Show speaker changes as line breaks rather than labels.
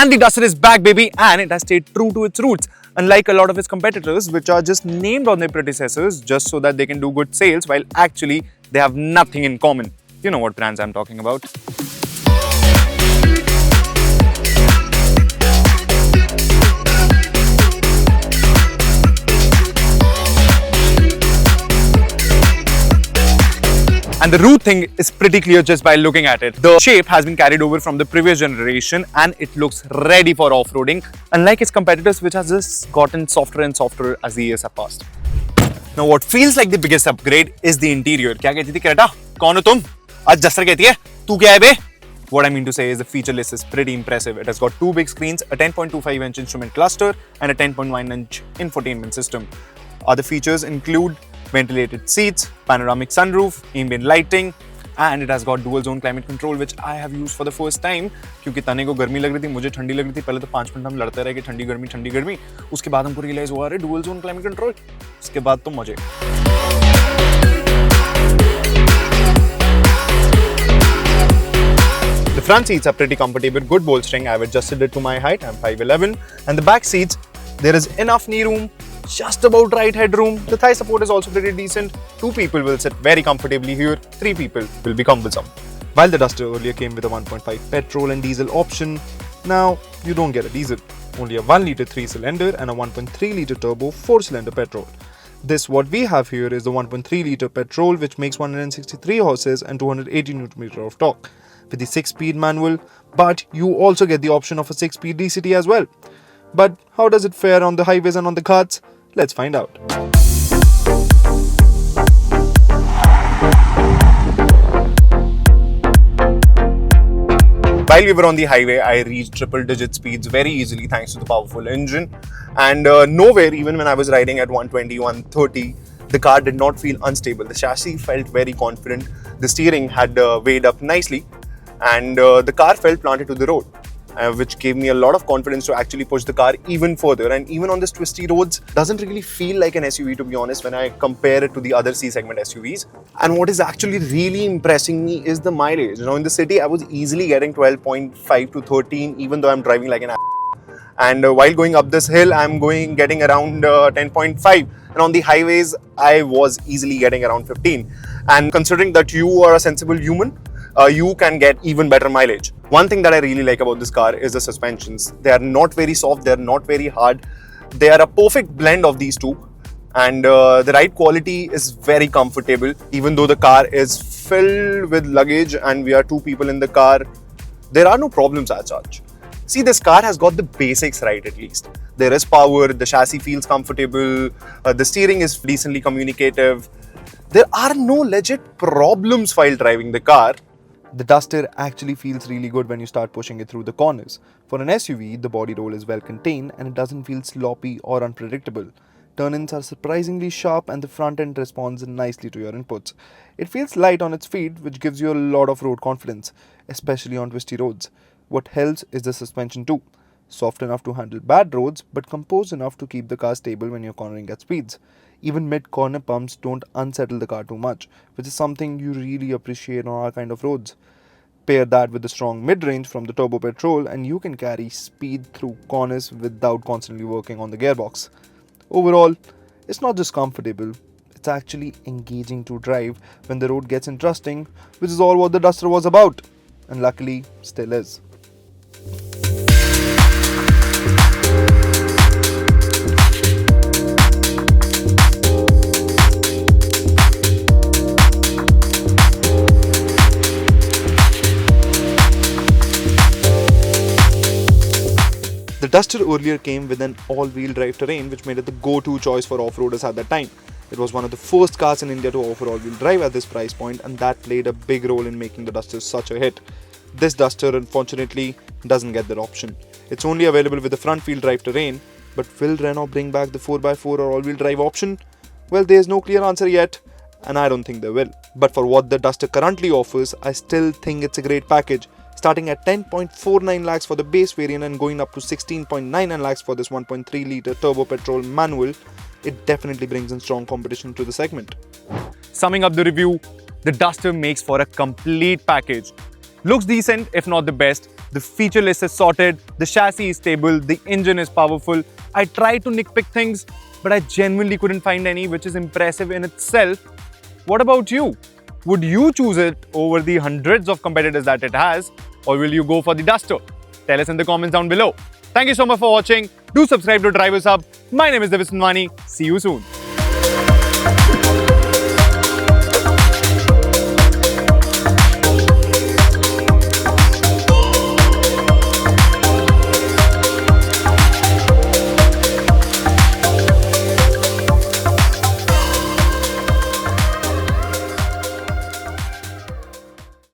And the Duster is back, baby, and it has stayed true to its roots. Unlike a lot of its competitors, which are just named on their predecessors just so that they can do good sales, while actually they have nothing in common. You know what brands I'm talking about. And the root thing is pretty clear just by looking at it. The shape has been carried over from the previous generation and it looks ready for off-roading, unlike its competitors which has just gotten softer and softer as the years have passed. Now what feels like the biggest upgrade is the interior. क्या कहती थी Creta? कौन हो तुम? आज Duster कहती है? तू क्या है बे? What I mean to say is the feature list is pretty impressive. It has got two big screens, a 10.25-inch instrument cluster and a 10.1-inch infotainment system. Other features include ventilated seats, panoramic sunroof, ambient lighting, and it has got dual zone climate control, which I have used for the first time. क्योंकि तने को गर्मी लग रही थी, मुझे ठंडी लग रही थी. पहले तो 5 मिनट हम लड़ते रहे कि ठंडी गर्मी. उसके बाद हमको रियलाइज हुआ अरे dual zone climate control. उसके बाद तो मजे. The front seats are pretty comfortable, good bolstering. I've adjusted it to my height. I'm 5'11", and the back seats, there is enough knee room. Just about right headroom. The thigh support is also pretty decent. 2 people will sit very comfortably here. 3 people will be cumbersome. While the Duster earlier came with a 1.5 petrol and diesel option, now you don't get a diesel. Only a 1-litre 3-cylinder and a 1.3-litre turbo 4-cylinder petrol. This what we have here is the 1.3-litre petrol, which makes 163 horses and 280 Nm of torque with the 6-speed manual, but you also get the option of a 6-speed DCT as well. But how does it fare on the highways and on the carts? Let's find out. While we were on the highway, I reached triple-digit speeds very easily thanks to the powerful engine. And nowhere, even when I was riding at 120, 130, the car did not feel unstable. The chassis felt very confident. The steering had weighed up nicely. And the car felt planted to the road. Which gave me a lot of confidence to actually push the car even further. And even on this twisty roads, doesn't really feel like an SUV, to be honest, when I compare it to the other C-segment SUVs. And what is actually really impressing me is the mileage. You know, in the city, I was easily getting 12.5 to 13, even though I'm driving like an and while going up this hill, I'm getting around 10.5. And on the highways, I was easily getting around 15. And considering that you are a sensible human, you can get even better mileage. One thing that I really like about this car is the suspensions. They are not very soft, they are not very hard. They are a perfect blend of these two. And the ride quality is very comfortable. Even though the car is filled with luggage and we are 2 people in the car, there are no problems as such. See, this car has got the basics right at least. There is power, the chassis feels comfortable, the steering is decently communicative. There are no legit problems while driving the car. The Duster actually feels really good when you start pushing it through the corners. For an SUV, the body roll is well contained and it doesn't feel sloppy or unpredictable. Turn-ins are surprisingly sharp and the front end responds nicely to your inputs. It feels light on its feet, which gives you a lot of road confidence, especially on twisty roads. What helps is the suspension too. Soft enough to handle bad roads, but composed enough to keep the car stable when you're cornering at speeds. Even mid-corner pumps don't unsettle the car too much, which is something you really appreciate on our kind of roads. Pair that with the strong mid-range from the turbo-petrol and you can carry speed through corners without constantly working on the gearbox. Overall, it's not just comfortable, it's actually engaging to drive when the road gets interesting, which is all what the Duster was about, and luckily still is. The Duster earlier came with an all-wheel drive terrain, which made it the go-to choice for off-roaders at that time. It was one of the first cars in India to offer all-wheel drive at this price point, and that played a big role in making the Duster such a hit. This Duster, unfortunately, doesn't get that option. It's only available with the front-wheel drive terrain, but will Renault bring back the 4x4 or all-wheel drive option? Well, there's no clear answer yet, and I don't think they will. But for what the Duster currently offers, I still think it's a great package. Starting at 10.49 lakhs for the base variant and going up to 16.99 lakhs for this 1.3-litre turbo-petrol manual, it definitely brings in strong competition to the segment. Summing up the review, the Duster makes for a complete package. Looks decent, if not the best,
The feature list is sorted, the chassis is stable, the engine is powerful. I tried to nitpick things, but I genuinely couldn't find any, which is impressive in itself. What about you? Would you choose it over the hundreds of competitors that it has, or will you go for the Duster? Tell us in the comments down below. Thank you so much for watching. Do subscribe to Drivers Hub. My name is Divij Sindhwani. See you soon.